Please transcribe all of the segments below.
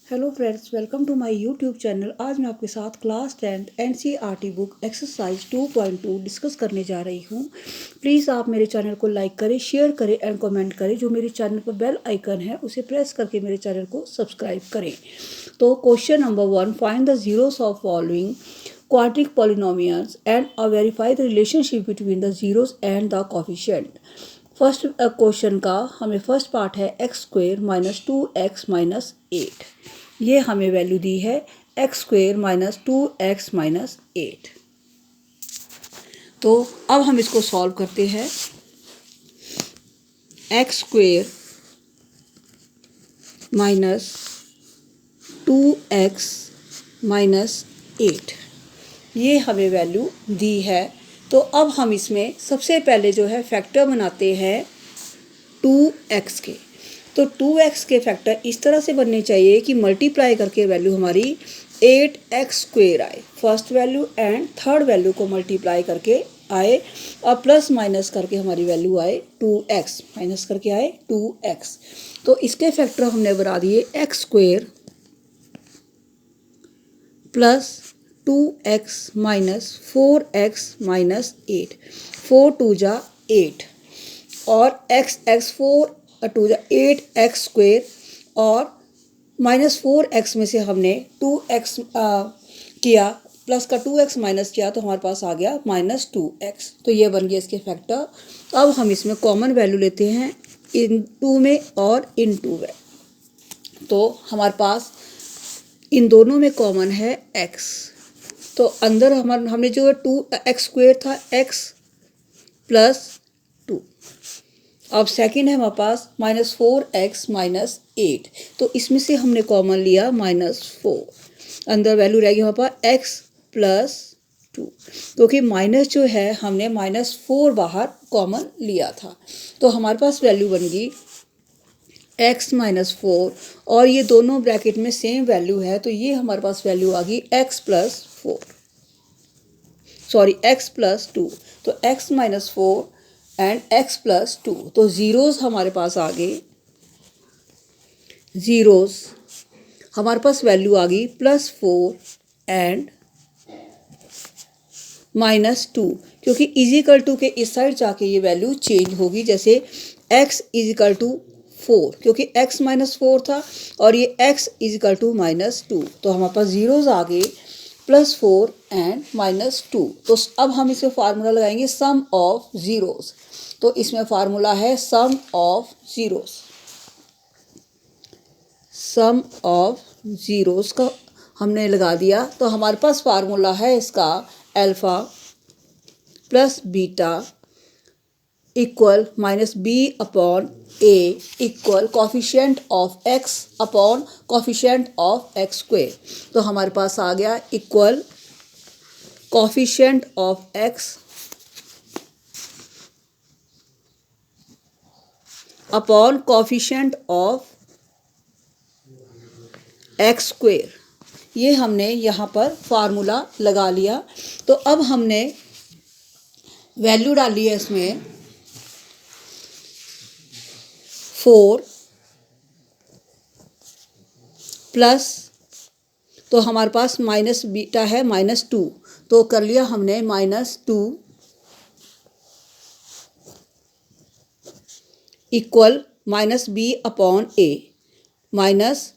Hello friends, welcome to my YouTube channel. आज मैं आपके साथ class 10th NCERT book exercise 2.2 discuss करने जा रही हूँ। प्लीज़ आप मेरे चैनल को लाइक करें, शेयर करें एंड कमेंट करें। जो मेरे चैनल पर बेल आइकन है उसे प्रेस करके मेरे चैनल को सब्सक्राइब करें। तो question number 1, find the zeros of following quadric polynomials and verify the relationship between the zeros and the coefficient. First question का हमें फर्स्ट पार्ट है x square minus 2x minus 8। ये हमें वैल्यू दी है x square minus 2x minus 8। तो अब हम इसको सॉल्व करते हैं। X square minus 2x minus 8 ये हमें वैल्यू दी है। तो अब हम इसमें सबसे पहले जो है फैक्टर बनाते हैं 2x के। तो 2x के फैक्टर इस तरह से बनने चाहिए कि मल्टीप्लाई करके वैल्यू हमारी 8x स्क्वेयर आए first value, and third value को मल्टीप्लाई करके आए और प्लस माइनस करके हमारी वैल्यू आए 2x, माइनस करके आए 2x। तो इसके फैक्टर हमने बना दिए x square plus 2x minus 4x minus 8, 4 2 जा 8 और x 4 2 जा 8x स्क्वेयर और माइनस 4x में से हमने 2x किया, प्लस का 2x माइनस किया तो हमारे पास आ गया माइनस 2x। तो ये बन गया इसके फैक्टर। अब हम इसमें कॉमन वैल्यू लेते हैं इन 2 में और इन 2 में। तो हमारे पास इन दोनों में कॉमन है x। तो अंदर हमने जो 2x स्क्वेयर था x प्लस 2। अब सेकेंड है हमारे पास माइनस 4x माइनस 8। तो इसमें से हमने कॉमन लिया माइनस 4। अंदर वैल्यू रहेगी हमारे पास x प्लस 2, क्योंकि माइनस जो है हमने माइनस 4 बाहर कॉमन लिया था। तो हमारे पास वैल्यू बन गई x माइनस 4 और ये दोनों ब्रैकेट में सेम वैल्यू है, तो ये हमारे पास वैल्यू आ गई x plus 4, sorry x plus 2। तो x minus 4 and x plus 2। तो ज़ीरोज़ हमारे पास आ गए, ज़ीरोज़ हमारे पास वैल्यू आ गई प्लस 4 एंड माइनस 2, क्योंकि इजिकल टू के इस साइड जाके ये वैल्यू चेंज होगी। जैसे x इजिकल टू 4, क्योंकि x माइनस 4 था और ये x इजिकल टू माइनस 2। तो हमारे पास ज़ीरोज़ आ गए प्लस 4 एंड माइनस 2। तो अब हम इसमें फार्मूला लगाएंगे सम ऑफ ज़ीरोज़। तो इसमें फार्मूला है sum of zeros. Sum of zeros का हमने लगा दिया। तो हमारे पास फार्मूला है इसका alpha plus beta equal minus B upon A equal coefficient of X upon coefficient of X square. तो हमारे पास आ गया equal coefficient of X upon coefficient of X square. ये हमने यहाँ पर फार्मूला लगा लिया। तो अब हमने वैल्यू डाली है इसमें 4 प्लस, तो हमारे पास माइनस बीटा है माइनस 2, तो कर लिया हमने minus 2 equal minus B upon A minus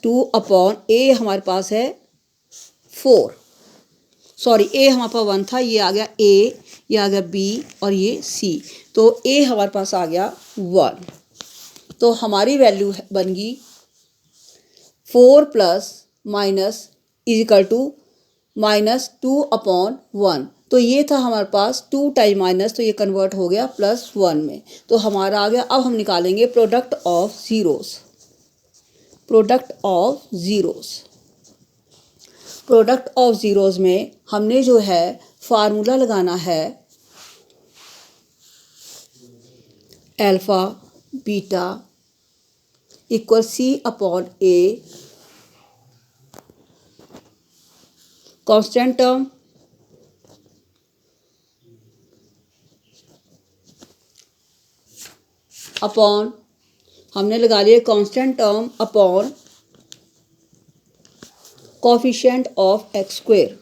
2 upon A हमारे पास है 4, सॉरी ए हमारे पास 1 था, ये आ गया ए, ये आ गया बी और ये सी। तो ए हमारे पास आ गया 1। तो हमारी वैल्यू बन गई 4 plus minus equal two minus 2 upon 1। तो ये था हमारे पास 2 टाइम माइनस, तो ये कन्वर्ट हो गया प्लस 1 में। तो हमारा आ गया। अब हम निकालेंगे product of zeros. Product of zeros, product of zeros में हमने जो है फार्मूला लगाना है alpha beta equal C upon A constant term upon हमने लगा लिया constant term upon coefficient of X square,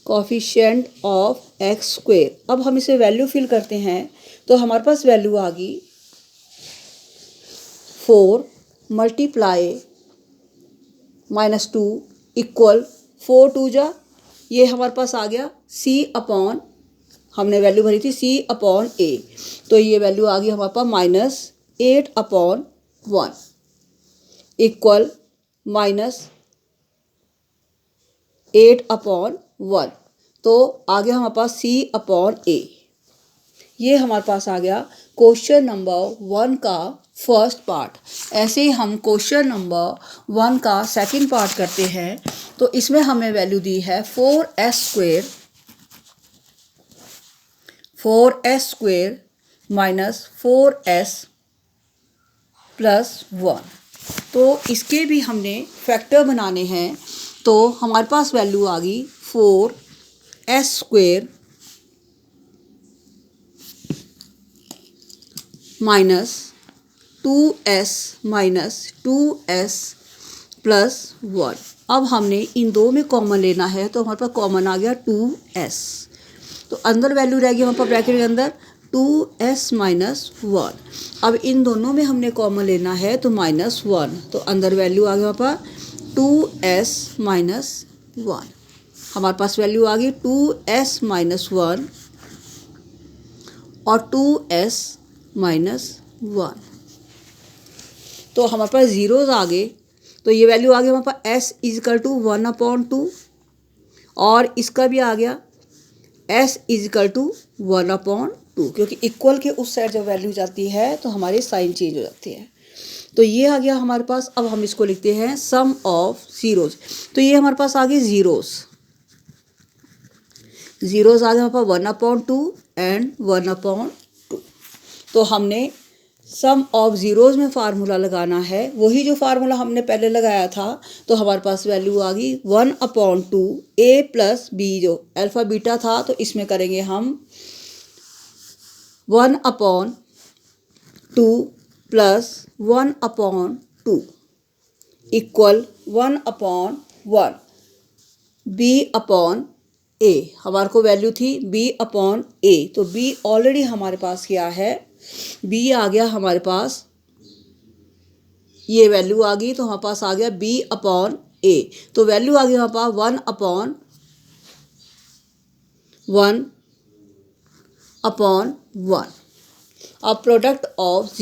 coefficient of X square. अब हम इसे वैल्यू फिल करते हैं तो हमारे पास वैल्यू आ गई 4 मल्टीप्लाई -2 इक्वल 4 2 जा, ये हमारे पास आ गया c अपॉन, हमने वैल्यू भरी थी c अपॉन a, तो ये वैल्यू आ गई हमारे पास -8 अपॉन 1 इक्वल -8 अपॉन 1, तो आ गया हमारे पास c अपॉन a। ये हमारे पास आ गया क्वेश्चन नंबर 1 का फर्स्ट पार्ट। ऐसे ही हम क्वेश्चन नंबर 1 का सेकंड पार्ट करते हैं। तो इसमें हमें वैल्यू दी है 4s square minus 4s plus 1। तो इसके भी हमने फैक्टर बनाने हैं, तो हमारे पास वैल्यू आ गई 4s square minus 2s plus 1। अब हमने इन दो में कॉमन लेना है, तो हमारे पास कॉमन आ गया 2s, तो अंदर वैल्यू रहेगी हमारे पास ब्रैकेट के अंदर 2s माइनस 1। अब इन दोनों में हमने कॉमन लेना है तो -1, तो अंदर वैल्यू आ गया हमारे पास 2s माइनस 1। हमारे पास वैल्यू आ गई 2s माइनस 1 और 2s माइनस 1। तो हमारे पास जीरोज आ गए, तो ये वैल्यू आ गई हमारे पास s इजिकल टू 1/2 और इसका भी आ गया s इजिकल टू 1/2, क्योंकि इक्वल के उस साइड जब वैल्यू जाती है तो हमारी साइन चेंज हो जाती है। तो ये आ गया हमारे पास। अब हम इसको लिखते हैं सम ऑफ जीरोज, तो ये हमारे पास आ गए जीरोज आ गए हमारे पास 1/2 एंड 1/2। तो हमने सम ऑफ ज़ीरोज़ में फार्मूला लगाना है, वही जो फार्मूला हमने पहले लगाया था। तो हमारे पास वैल्यू आ गई 1/2 a प्लस b, जो अल्फ़ा बीटा था, तो इसमें करेंगे हम 1/2 plus 1/2 equal 1/1 b upon a। हमारे को वैल्यू थी b अपॉन a, तो b ऑलरेडी हमारे पास क्या है, b आ गया हमारे पास, ये वैल्यू आ गई, तो हमारे पास आ गया b अपॉन a। तो वैल्यू आ गई हमारे पास 1/1 अब प्रोडक्ट ऑफ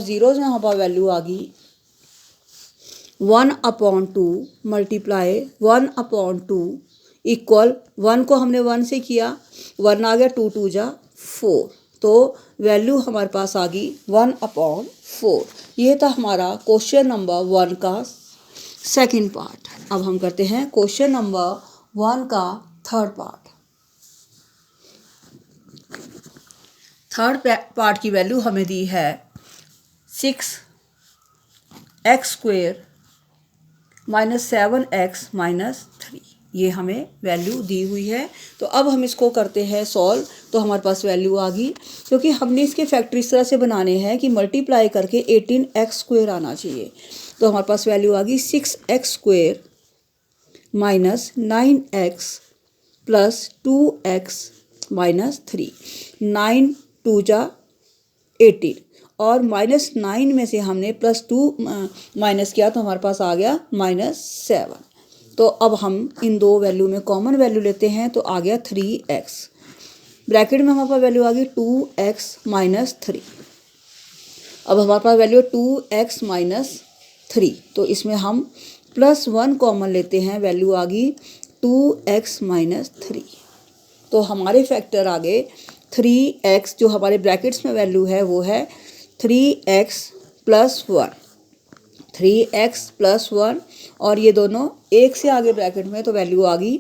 ज़ीरोज़ में हमारे पास वैल्यू आ गई 1/2 मल्टीप्लाई 1/2 इक्वल 1 को हमने 1 से किया, 1 आ गया, 2 2 जा 4, तो वैल्यू हमारे पास आ गई 1/4। ये था हमारा क्वेश्चन नंबर 1 का सेकंड पार्ट। अब हम करते हैं क्वेश्चन नंबर 1 का थर्ड पार्ट। थर्ड पार्ट की वैल्यू हमें दी है 6x square minus 7x minus 3, ये हमें वैल्यू दी हुई है। तो अब हम इसको करते हैं सॉल्व, तो हमारे पास वैल्यू आ गई, क्योंकि हमने इसके फैक्टर इस तरह से बनाने हैं कि मल्टीप्लाई करके 18x स्क्वेयर आना चाहिए। तो हमारे पास वैल्यू आ गई 6x square minus 9x plus 2x minus 3, 9 2 जा 18 और -9 में से हमने +2 माइनस किया, तो हमारे पास आ गया -7। तो अब हम इन दो वैल्यू में कॉमन वैल्यू लेते हैं, तो आ गया 3x, ब्रैकेट में हमारे पास वैल्यू आ गई 2x माइनस 3। अब हमारे पास वैल्यू 2x माइनस 3, तो इसमें हम +1 कॉमन लेते हैं, वैल्यू आ गई 2x माइनस 3। तो हमारे फैक्टर आ गए 3x, जो हमारे ब्रैकेट्स में वैल्यू है वो है 3x प्लस 1 और ये दोनों एक से आगे ब्रैकेट में, तो वैल्यू आ गई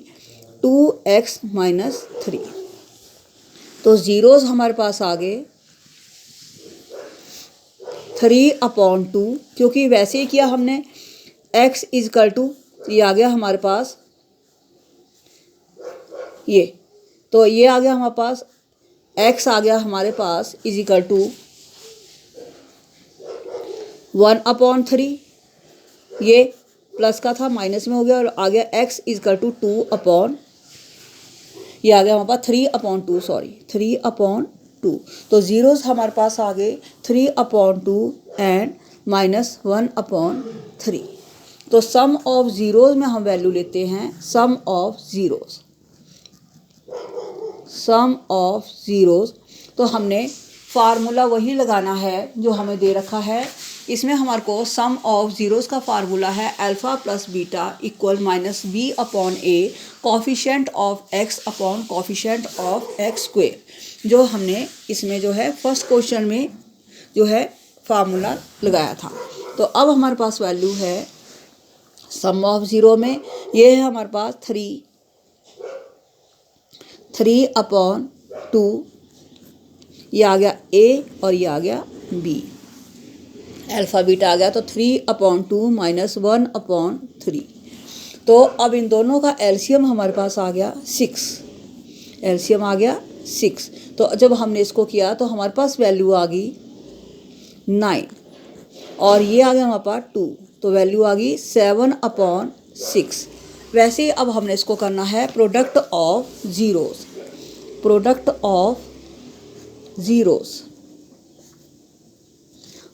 2x माइनस 3। तो ज़ीरोज़ हमारे पास आ गए 3/2, क्योंकि वैसे ही किया हमने, x इजकल टू ये आ गया हमारे पास ये, तो ये आ गया हमारे पास, x आ गया हमारे पास इज इक्वल टू 1/3, ये प्लस का था माइनस में हो गया और आ गया x इज इक्वल टू 2/, ये आ गया हमारे पास 3/2, सॉरी 3/2। तो जीरोस हमारे पास आ गए 3/2 एंड -1/3। तो सम ऑफ ज़ीरोज़ में हम वैल्यू लेते हैं sum of zeros, sum of zeros. तो हमने फार्मूला वही लगाना है जो हमें दे रखा है। इसमें हमारे को सम ऑफ ज़ीरोज़ का फार्मूला है alpha plus beta equal -b/a coefficient of x upon coefficient of x square, जो हमने इसमें जो है फर्स्ट क्वेश्चन में जो है फार्मूला लगाया था। तो अब हमारे पास वैल्यू है सम ऑफ ज़ीरो में, ये है हमारे पास 3/2, ये आ गया a और ये आ गया b, अल्फ़ा बीटा आ गया तो 3/2 -1/3। तो अब इन दोनों का एलसीएम हमारे पास आ गया 6, एलसीएम आ गया 6। तो जब हमने इसको किया तो हमारे पास वैल्यू आ गई 9 और ये आ गया हमारे पास 2, तो वैल्यू आ गई 7/6। वैसे ही अब हमने इसको करना है product of zeros, product of zeros,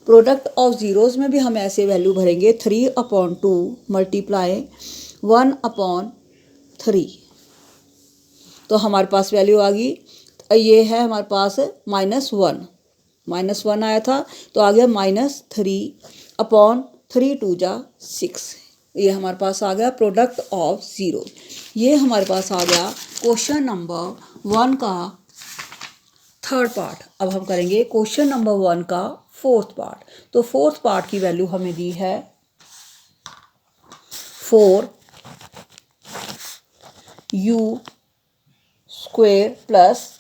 product of zeros में भी हम ऐसे वैल्यू भरेंगे 3/2 मल्टीप्लाई 1/3। तो हमारे पास वैल्यू आ गई, ये है हमारे पास -1 आया था तो आ गया -3/3 2 जा 6। ये हमारे पास आ गया प्रोडक्ट ऑफ ज़ीरो। ये हमारे पास आ गया क्वेश्चन नंबर 1 का थर्ड पार्ट। अब हम करेंगे क्वेश्चन नंबर 1 का फोर्थ पार्ट। तो फोर्थ पार्ट की वैल्यू हमें दी है 4u² प्लस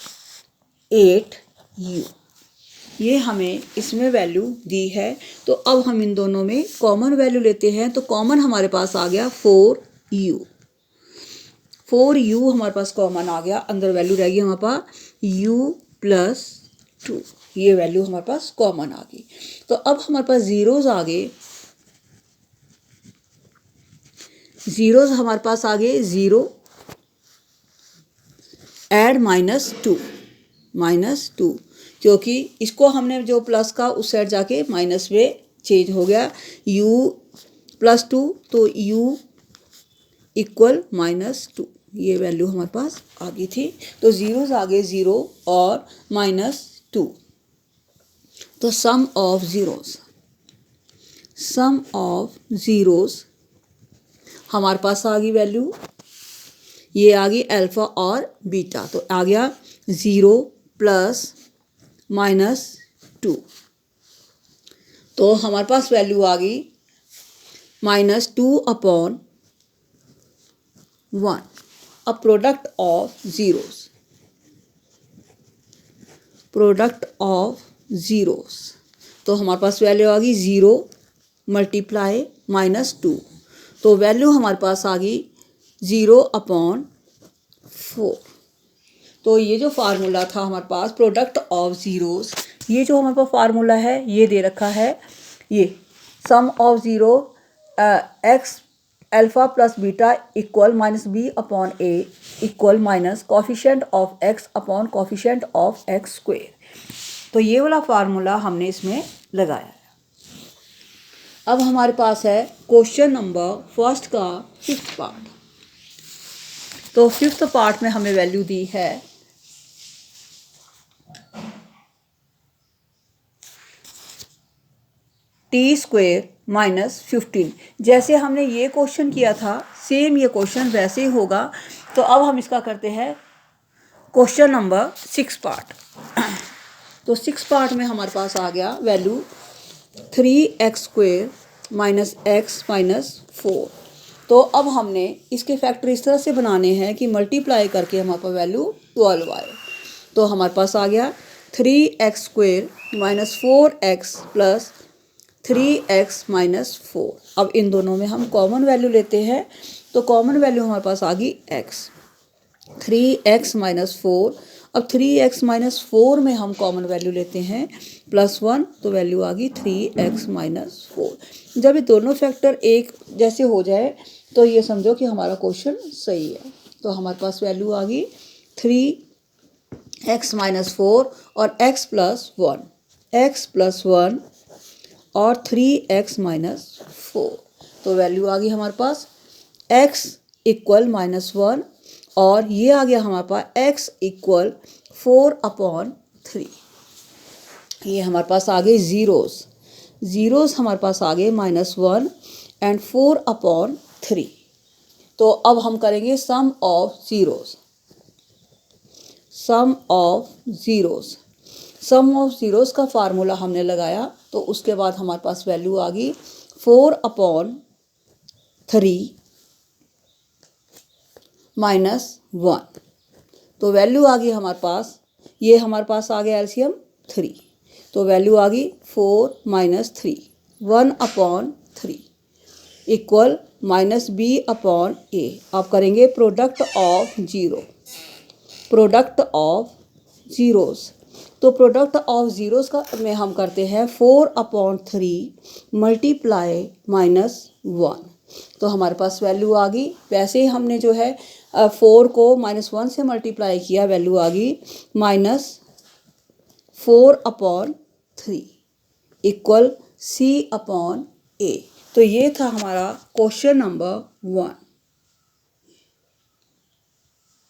8u, ये हमें इसमें वैल्यू दी है। तो अब हम इन दोनों में कॉमन वैल्यू लेते हैं। तो कॉमन हमारे पास आ गया 4u, 4u हमारे पास कॉमन आ गया, अंदर वैल्यू रहेगी हमारे पास u प्लस 2, ये वैल्यू हमारे पास कॉमन आ गई। तो अब हमारे पास ज़ीरोज़ आ गए, ज़ीरोज़ हमारे पास आ गए 0 ऐड -2, क्योंकि इसको हमने जो प्लस का उस साइड जाके माइनस में चेंज हो गया, u प्लस 2 तो u इक्वल -2, ये वैल्यू हमारे पास आ गई थी। तो ज़ीरोज़ आ गए 0 और -2। तो sum of zeros, sum of zeros हमारे पास आ गई वैल्यू, ये आ गई अल्फ़ा और बीटा, तो आ गया 0 प्लस -2। तो हमारे पास वैल्यू आ गई -2/1। अब product of zeros, product of zeros, तो हमारे पास वैल्यू आ गई 0 मल्टीप्लाई -2, तो वैल्यू हमारे पास आ गई 0/4। तो ये जो फार्मूला था हमारे पास प्रोडक्ट ऑफ ज़ीरोज़, ये जो हमारे पास फार्मूला है ये दे रखा है, ये sum of zero x alpha plus beta equal -b/a equal minus coefficient of x upon coefficient of x square. तो ये वाला फार्मूला हमने इसमें लगाया है। अब हमारे पास है क्वेश्चन नंबर फर्स्ट का फिफ्थ पार्ट। तो फिफ्थ पार्ट में हमें वैल्यू दी है t² -15। जैसे हमने ये क्वेश्चन किया था सेम ये क्वेश्चन वैसे ही होगा। तो अब हम इसका करते हैं क्वेश्चन नंबर 6 पार्ट। तो 6 पार्ट में हमारे पास आ गया वैल्यू 3x² -x -4। तो अब हमने इसके फैक्टर इस तरह से बनाने हैं कि मल्टीप्लाई करके हमारे पास वैल्यू 12 आए। तो हमारे पास आ गया 3x² -4x प्लस 3x -4। अब इन दोनों में हम कॉमन वैल्यू लेते हैं। तो कॉमन वैल्यू हमारे पास आ गई x, 3x माइनस 4। अब 3x माइनस 4 में हम कॉमन वैल्यू लेते हैं +1, तो वैल्यू आ गई 3x माइनस 4। जब ये दोनों फैक्टर एक जैसे हो जाए तो ये समझो कि हमारा क्वेश्चन सही है। तो हमारे पास वैल्यू आ गई 3x माइनस 4 और x प्लस 1 और 3x माइनस 4। तो वैल्यू आ गई हमारे पास x इक्वल -1 और ये आ गया हमारे पास x इक्वल 4/3। ये हमारे पास आ गए ज़ीरोस हमारे पास आ गए -1 एंड 4/3। तो अब हम करेंगे सम ऑफ ज़ीरोस का फार्मूला हमने लगाया, तो उसके बाद हमारे पास वैल्यू आ गई 4/3 -1। तो वैल्यू आ गई हमारे पास, ये हमारे पास आ गया एलसीएम 3। तो वैल्यू आ गई 4 - 3 1/3 इक्वल -b/a। आप करेंगे प्रोडक्ट ऑफ ज़ीरोस। तो प्रोडक्ट ऑफ ज़ीरोस का में हम करते हैं 4/3 मल्टीप्लाई -1। तो हमारे पास वैल्यू आ गई। वैसे ही हमने जो है 4 को -1 से मल्टीप्लाई किया, वैल्यू आ गई -4/3 इक्वल c/a। तो ये था हमारा क्वेश्चन नंबर 1।